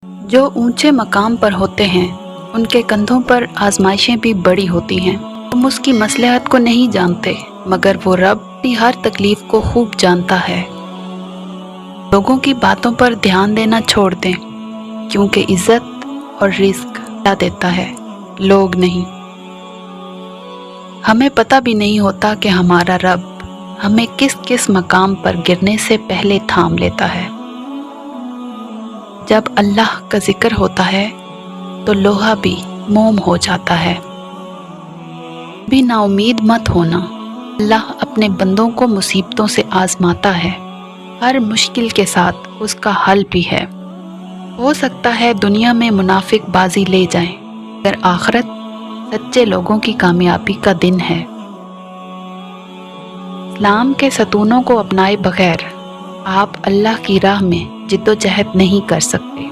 جو اونچے مقام پر ہوتے ہیں ان کے کندھوں پر آزمائشیں بھی بڑی ہوتی ہیں۔ ہم اس کی مصلحت کو نہیں جانتے، مگر وہ رب کی ہر تکلیف کو خوب جانتا ہے۔ لوگوں کی باتوں پر دھیان دینا چھوڑ دیں، کیونکہ عزت اور رزق اللہ دیتا ہے، لوگ نہیں۔ ہمیں پتہ بھی نہیں ہوتا کہ ہمارا رب ہمیں کس کس مقام پر گرنے سے پہلے تھام لیتا ہے۔ جب اللہ کا ذکر ہوتا ہے تو لوہا بھی موم ہو جاتا ہے۔ بھی نا امید مت ہونا، اللہ اپنے بندوں کو مصیبتوں سے آزماتا ہے، ہر مشکل کے ساتھ اس کا حل بھی ہے۔ ہو سکتا ہے دنیا میں منافق بازی لے جائیں، مگر آخرت سچے لوگوں کی کامیابی کا دن ہے۔ اسلام کے ستونوں کو اپنائے بغیر آپ اللہ کی راہ میں جد و جہد نہیں کر سکتے۔